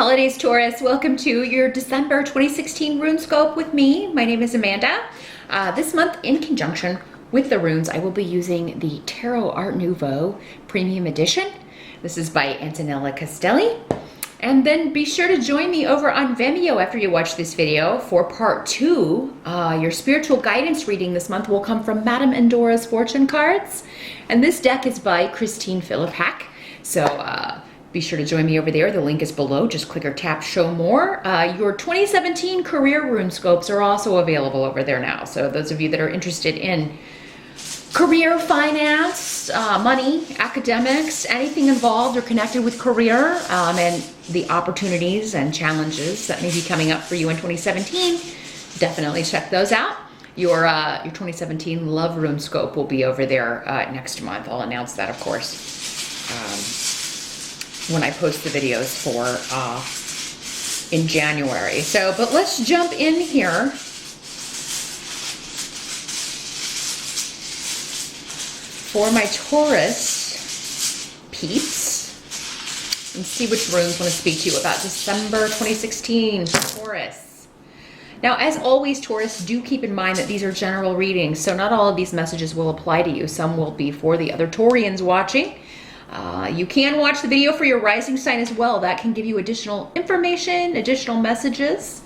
holidays, Taurus. Welcome to your December 2016 RuneScope with me. My name is Amanda. This month, in conjunction with the runes, I will be using the Tarot Art Nouveau Premium Edition. This is by Antonella Castelli. And then be sure to join me over on Vimeo after you watch this video for part 2. Your spiritual guidance reading this month will come from Madame Endora's Fortune Cards. And this deck is by Christine Philippak. So be sure to join me over there. The link is below. Just click or tap show more. Your 2017 Career RuneScopes are also available over there now. So those of you that are interested in career finance, money, academics, anything involved or connected with career, and the opportunities and challenges that may be coming up for you in 2017, definitely check those out. Your 2017 Love RuneScope will be over there next month. I'll announce that, of course, when I post the videos for in January. So, but let's jump in here. For my Taurus peeps, and see which runes want to speak to you about December 2016 for Taurus. Now, as always, Taurus, do keep in mind that these are general readings, so not all of these messages will apply to you. Some will be for the other Taurians watching. You can watch the video for your rising sign as well. That can give you additional information, additional messages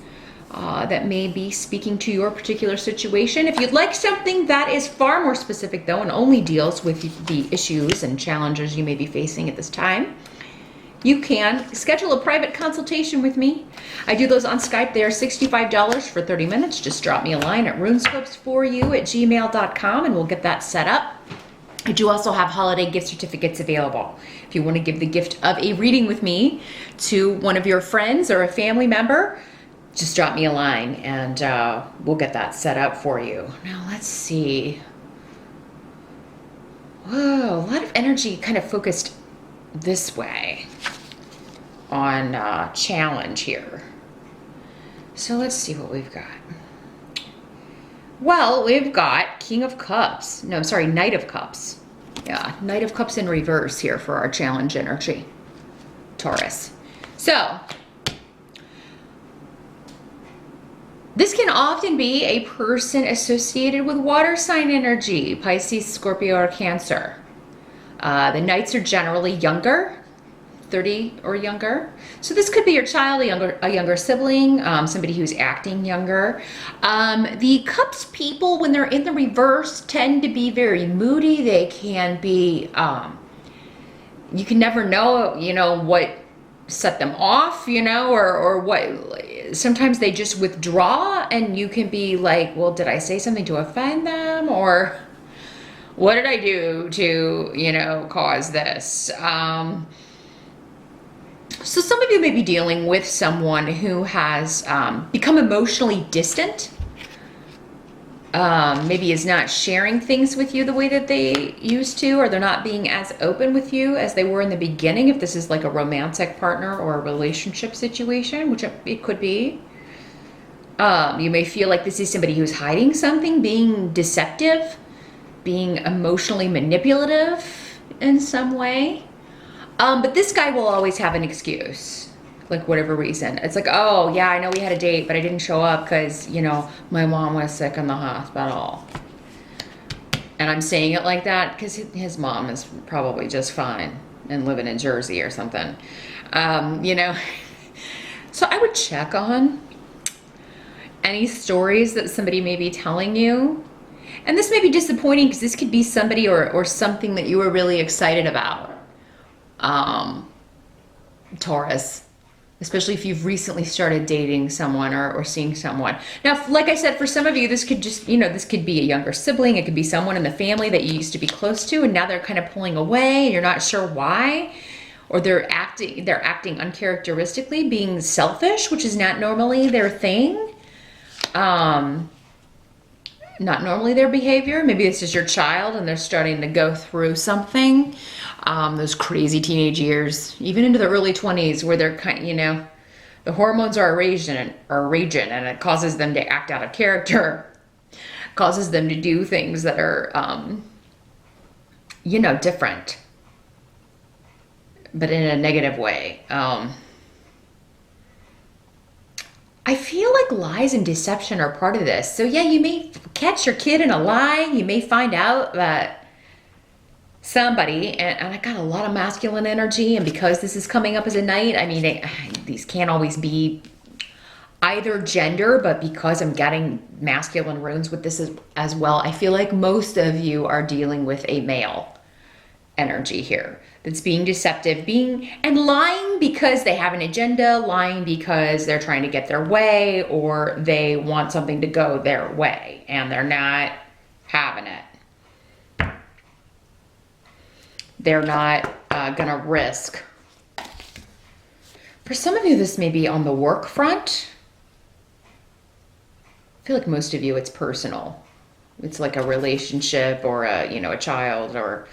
that may be speaking to your particular situation. If you'd like something that is far more specific though and only deals with the issues and challenges you may be facing at this time, you can schedule a private consultation with me. I do those on Skype. They are $65 for 30 minutes. Just drop me a line at runescopesforyou@gmail.com and we'll get that set up. I do also have holiday gift certificates available. If you want to give the gift of a reading with me to one of your friends or a family member, just drop me a line and we'll get that set up for you. Now let's see. Whoa, a lot of energy kind of focused this way on challenge here. So let's see what we've got. Well, we've got King of Cups. No, I'm sorry, Knight of Cups. Yeah, Knight of Cups in reverse here for our challenge energy, Taurus. So, this can often be a person associated with water sign energy, Pisces, Scorpio, or Cancer. The Knights are generally younger, 30 or younger. So this could be your child, a younger sibling, somebody who's acting younger. The Cups people, when they're in the reverse, tend to be very moody. They can be, you can never know, what set them off, or what. Sometimes they just withdraw and you can be like, well, did I say something to offend them? Or what did I do to, cause this? So some of you may be dealing with someone who has become emotionally distant, maybe is not sharing things with you the way that they used to, or they're not being as open with you as they were in the beginning, if this is like a romantic partner or a relationship situation, which it could be. You may feel like this is somebody who's hiding something, being deceptive, being emotionally manipulative in some way. But this guy will always have an excuse, like whatever reason. It's like, oh yeah, I know we had a date, but I didn't show up because, my mom was sick in the hospital. And I'm saying it like that because his mom is probably just fine and living in Jersey or something. So I would check on any stories that somebody may be telling you. And this may be disappointing because this could be somebody or something that you were really excited about. Taurus, especially if you've recently started dating someone or seeing someone. Now, like I said, for some of you, this could just, this could be a younger sibling. It could be someone in the family that you used to be close to, and now they're kind of pulling away and you're not sure why, or they're acting uncharacteristically, being selfish, which is not normally their thing. Not normally their behavior. Maybe this is your child and they're starting to go through something. Those crazy teenage years, even into the early 20s, where they're the hormones are raging and it causes them to act out of character, causes them to do things that are, different, but in a negative way. I feel like lies and deception are part of this. So yeah, you may catch your kid in a lie. You may find out that somebody, and I got a lot of masculine energy, and because this is coming up as a night, I mean, these can't always be either gender, but because I'm getting masculine runes with this as well, I feel like most of you are dealing with a male energy here that's being deceptive, and lying because they have an agenda, lying because they're trying to get their way, or they want something to go their way and they're not having it. They're not gonna risk. For some of you, this may be on the work front. I feel like most of you, it's personal. It's like a relationship or a child or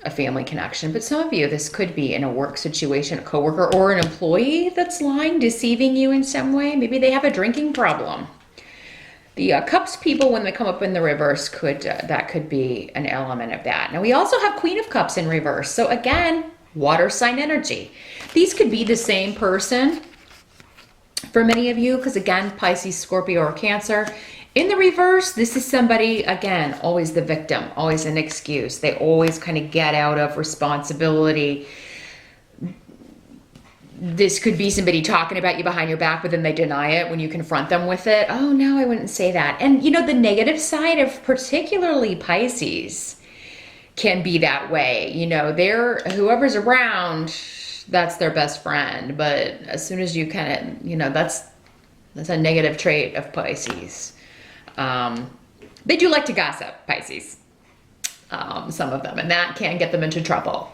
a family connection. But some of you, this could be in a work situation, a coworker or an employee that's lying, deceiving you in some way. Maybe they have a drinking problem. The Cups people, when they come up in the reverse, that could be an element of that. Now, we also have Queen of Cups in reverse. So again, water sign energy. These could be the same person for many of you, because again, Pisces, Scorpio, or Cancer. In the reverse, this is somebody, again, always the victim, always an excuse. They always kind of get out of responsibility. This could be somebody talking about you behind your back, but then they deny it when you confront them with it. Oh, no, I wouldn't say that. And the negative side of particularly Pisces can be that way. Whoever's around, that's their best friend. But as soon as you kind of, that's a negative trait of Pisces. They do like to gossip, Pisces, some of them, and that can get them into trouble.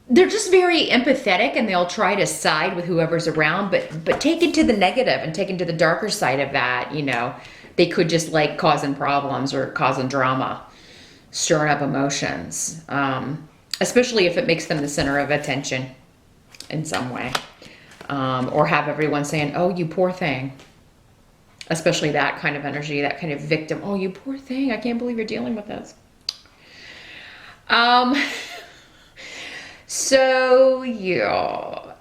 They're just very empathetic, and they'll try to side with whoever's around, but take it to the negative and take it to the darker side of that. They could just like causing problems or causing drama, stirring up emotions, especially if it makes them the center of attention in some way, or have everyone saying, oh, you poor thing. Especially that kind of energy, that kind of victim. Oh, you poor thing. I can't believe you're dealing with this. So, yeah.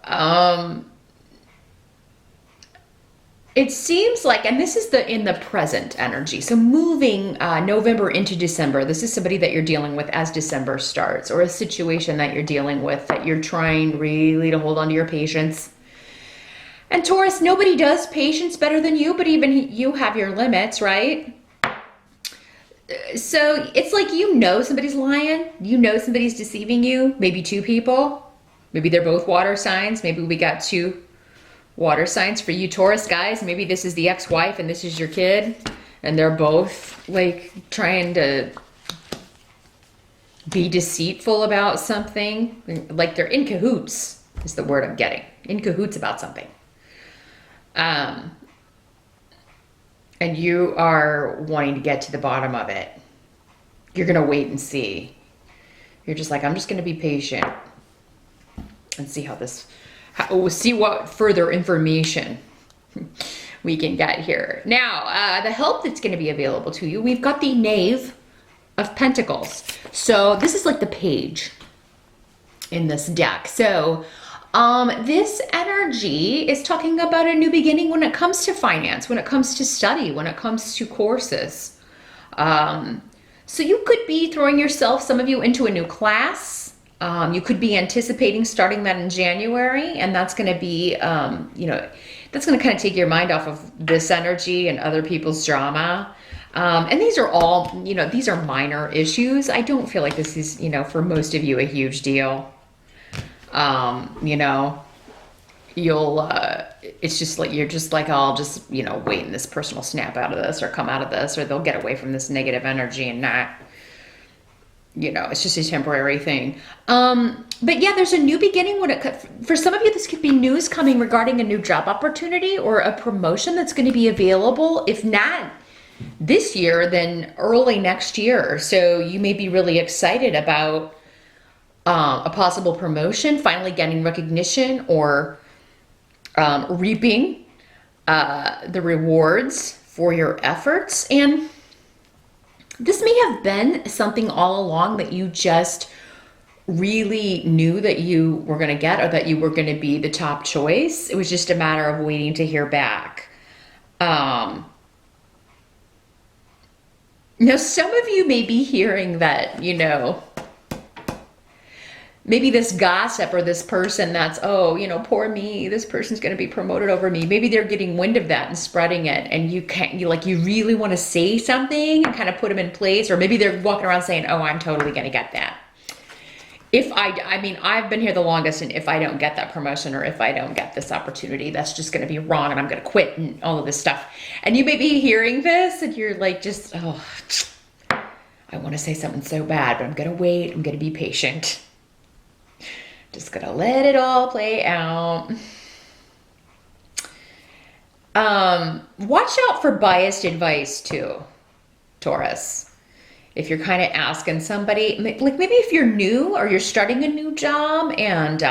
It seems like, and this is in the present energy. So moving November into December, this is somebody that you're dealing with as December starts, or a situation that you're dealing with that you're trying really to hold on to your patience. And Taurus, nobody does patience better than you, but even you have your limits, right? So it's like somebody's lying, somebody's deceiving you, maybe two people, maybe they're both water signs, maybe we got two water signs for you Taurus guys, maybe this is the ex-wife and this is your kid, and they're both like trying to be deceitful about something, like they're in cahoots is the word I'm getting, in cahoots about something. And you are wanting to get to the bottom of it. You're going to wait and see. You're just like, I'm just going to be patient and see see what further information we can get here. Now, the help that's going to be available to you, we've got the Knave of Pentacles. So this is like the page in this deck. So this energy is talking about a new beginning when it comes to finance, when it comes to study, when it comes to courses. So you could be throwing yourself, some of you, into a new class. You could be anticipating starting that in January, and that's going to be, that's going to kind of take your mind off of this energy and other people's drama. And these are all, these are minor issues. I don't feel like this is, for most of you, a huge deal. It's just like, you're just like, I'll just, wait and this person will snap out of this or come out of this, or they'll get away from this negative energy and not, it's just a temporary thing. But yeah, there's a new beginning for some of you, this could be news coming regarding a new job opportunity or a promotion that's going to be available. If not this year, then early next year. So you may be really excited about a possible promotion, finally getting recognition, or reaping the rewards for your efforts. And this may have been something all along that you just really knew that you were going to get or that you were going to be the top choice. It was just a matter of waiting to hear back. Now, some of you may be hearing that, you know, maybe this gossip or this person that's, oh, you know, poor me, this person's going to be promoted over me. Maybe they're getting wind of that and spreading it. And you really want to say something and kind of put them in place. Or maybe they're walking around saying, oh, I'm totally going to get that. I mean, I've been here the longest, and if I don't get that promotion or if I don't get this opportunity, that's just going to be wrong and I'm going to quit and all of this stuff. And you may be hearing this and you're like, just, oh, I want to say something so bad, but I'm going to wait. I'm going to be patient. Just going to let it all play out. Watch out for biased advice too, Taurus. If you're kind of asking somebody, like maybe if you're new or you're starting a new job and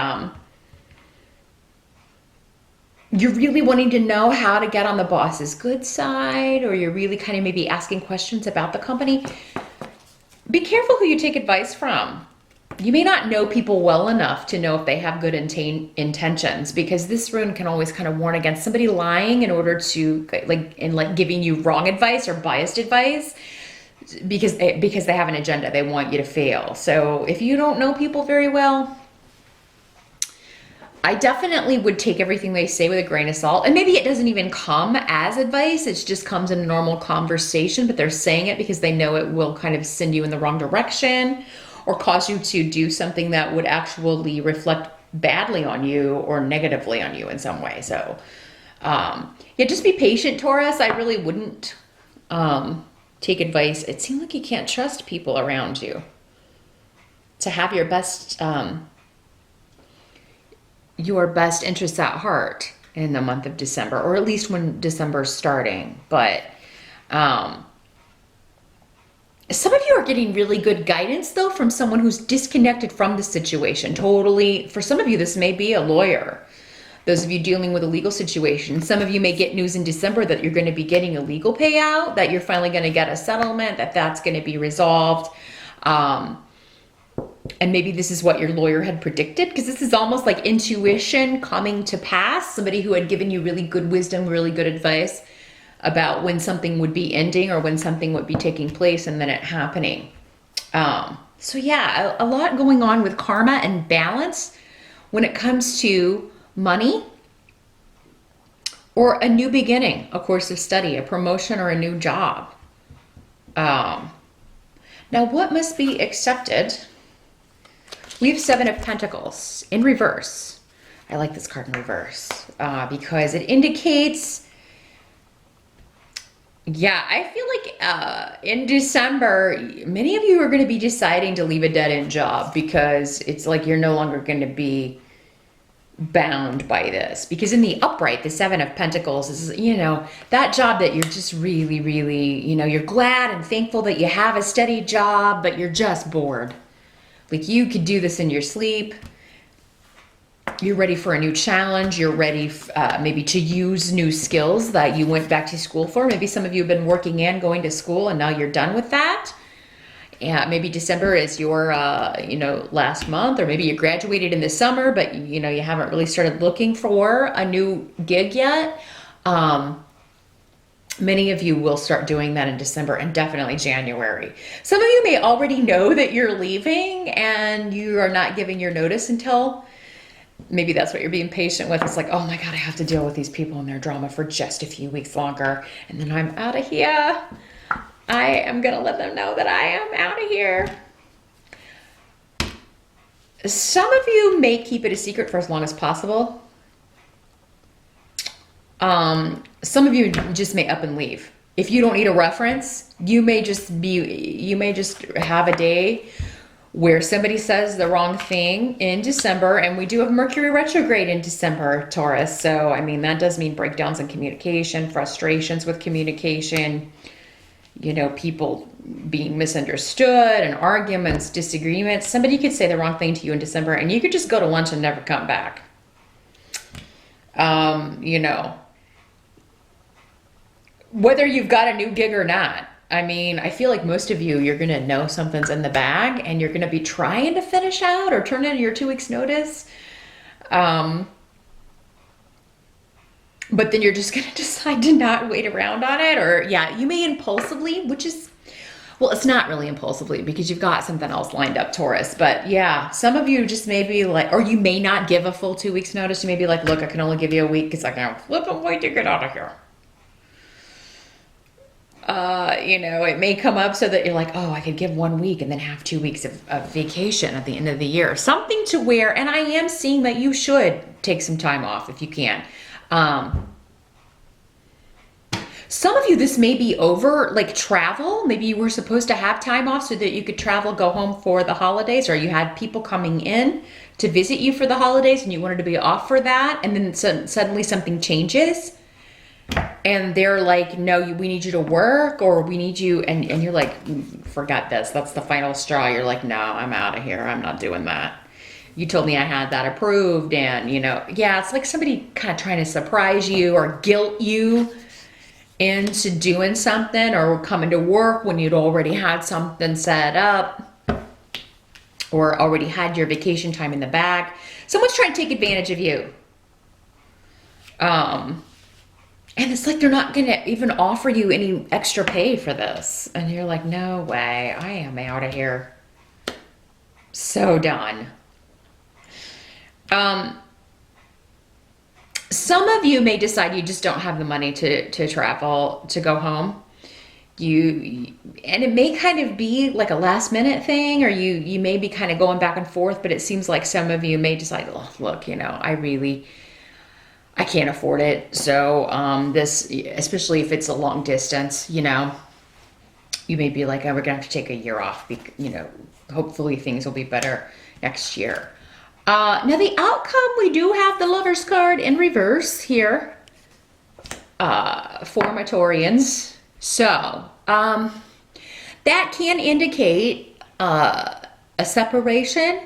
you're really wanting to know how to get on the boss's good side, or you're really kind of maybe asking questions about the company, be careful who you take advice from. You may not know people well enough to know if they have good intentions, because this rune can always kind of warn against somebody lying in order to like giving you wrong advice or biased advice. Because they have an agenda, they want you to fail. So if you don't know people very well, I definitely would take everything they say with a grain of salt. And maybe it doesn't even come as advice, it just comes in a normal conversation, but they're saying it because they know it will kind of send you in the wrong direction or cause you to do something that would actually reflect badly on you or negatively on you in some way. So yeah, just be patient, Taurus. I really wouldn't take advice. It seems like you can't trust people around you to have your best interests at heart in the month of December, or at least when December's starting. But some of you are getting really good guidance though from someone who's disconnected from the situation totally. For some of you, this may be a lawyer. Those of you dealing with a legal situation, some of you may get news in December that you're going to be getting a legal payout, that you're finally going to get a settlement, that's going to be resolved. And maybe this is what your lawyer had predicted, because this is almost like intuition coming to pass. Somebody who had given you really good wisdom, really good advice about when something would be ending or when something would be taking place, and then it happening. So yeah, a lot going on with karma and balance when it comes to money or a new beginning, a course of study, a promotion, or a new job. Now, what must be accepted? We have Seven of Pentacles in reverse. I like this card in reverse because it indicates, yeah, I feel like in December, many of you are going to be deciding to leave a dead-end job because it's like you're no longer going to be bound by this. Because in the upright, the Seven of Pentacles is, you know, that job that you're just really, really, you know, you're glad and thankful that you have a steady job, but you're just bored. Like you could do this in your sleep. You're ready for a new challenge. You're ready maybe to use new skills that you went back to school for. Maybe some of you have been working and going to school and now you're done with that. Yeah, maybe December is your, you know, last month, or maybe you graduated in the summer, but you know, you haven't really started looking for a new gig yet. Many of you will start doing that in December and definitely January. Some of you may already know that you're leaving and you are not giving your notice until, maybe that's what you're being patient with. It's like, oh my God, I have to deal with these people and their drama for just a few weeks longer, and then I'm out of here. I am going to let them know that I am out of here. Some of you may keep it a secret for as long as possible. Some of you just may up and leave. If you don't need a reference, you may just have a day where somebody says the wrong thing in December, and we do have Mercury retrograde in December, Taurus. So, I mean, that does mean breakdowns in communication, frustrations with communication, you know, people being misunderstood and arguments, disagreements. Somebody could say the wrong thing to you in December and you could just go to lunch and never come back. You know, whether you've got a new gig or not, I mean, I feel like most of you, you're going to know something's in the bag and you're going to be trying to finish out or turn in your 2 weeks notice. But then you're just going to decide to not wait around on it. Or yeah, you may impulsively, which is, well, it's not really impulsively because you've got something else lined up, Taurus. But yeah, some of you just may be like, or you may not give a full 2 weeks notice. You may be like, look, I can only give you a week because I can flip and wait to get out of here. You know, it may come up so that you're like, oh, I could give 1 week and then have 2 weeks of vacation at the end of the year. Something to where, and I am seeing that you should take some time off if you can. Some of you, this may be over, like travel. Maybe you were supposed to have time off so that you could travel, go home for the holidays, or you had people coming in to visit you for the holidays and you wanted to be off for that. And then suddenly something changes. And they're like, no, we need you to work, or we need you. And you're like, forgot this. That's the final straw. You're like, no, I'm out of here. I'm not doing that. You told me I had that approved. And, you know, yeah, it's like somebody kind of trying to surprise you or guilt you into doing something or coming to work when you'd already had something set up or already had your vacation time in the bag. Someone's trying to take advantage of you. And it's like they're not going to even offer you any extra pay for this. And you're like, no way, I am out of here. So done. Some of you may decide you just don't have the money to travel, to go home. And it may kind of be like a last minute thing, or you may be kind of going back and forth, but it seems like some of you may decide, oh, look, you know, I can't afford it. So this, especially if it's a long distance, you know, you may be like, oh, we're gonna have to take a year off. You know, hopefully things will be better next year. Now the outcome, we do have the Lover's card in reverse here for my Taurians. So that can indicate a separation,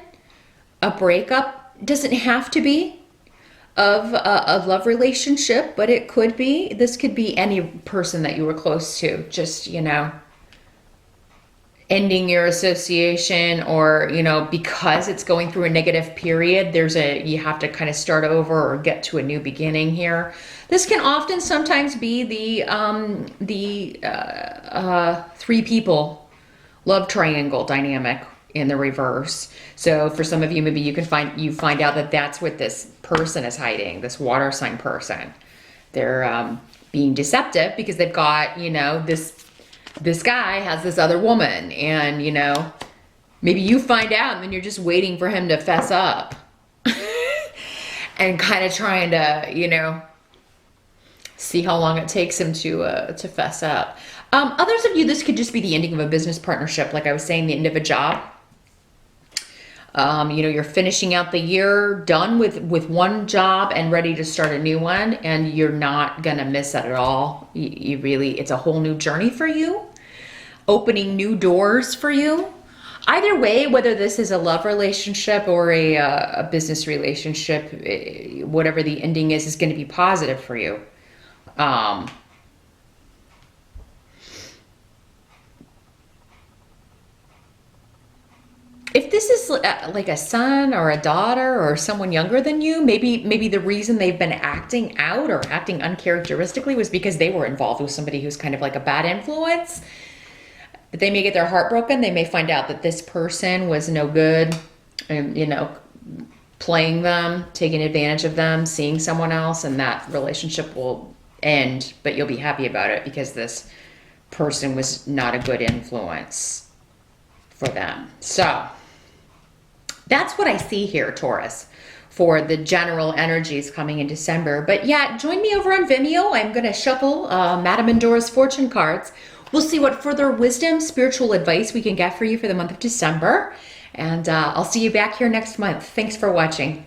a breakup. Doesn't have to be of a love relationship, but it could be. This could be any person that you were close to, just, you know, ending your association, or, you know, because it's going through a negative period, you have to kind of start over or get to a new beginning here. This can often sometimes be the three people love triangle dynamic in the reverse. So for some of you, maybe you find out that that's what this person is hiding, this water sign person. They're being deceptive because they've got, you know, this guy has this other woman, and, you know, maybe you find out and then you're just waiting for him to fess up and kind of trying to, you know, see how long it takes him to fess up. Others of you, this could just be the ending of a business partnership. Like I was saying, the end of a job. You know, you're finishing out the year, done with one job and ready to start a new one, and you're not gonna miss it at all. You really, it's a whole new journey for you, opening new doors for you. Either way, whether this is a love relationship or a business relationship, whatever the ending is going to be positive for you. If this is like a son or a daughter or someone younger than you, maybe the reason they've been acting out or acting uncharacteristically was because they were involved with somebody who's kind of like a bad influence. But they may get their heart broken. They may find out that this person was no good, and, you know, playing them, taking advantage of them, seeing someone else, and that relationship will end, but you'll be happy about it because this person was not a good influence for them. So that's what I see here, Taurus, for the general energies coming in December. But yeah, join me over on Vimeo. I'm going to shuffle Madame Endora's fortune cards. We'll see what further wisdom, spiritual advice we can get for you for the month of December. And I'll see you back here next month. Thanks for watching.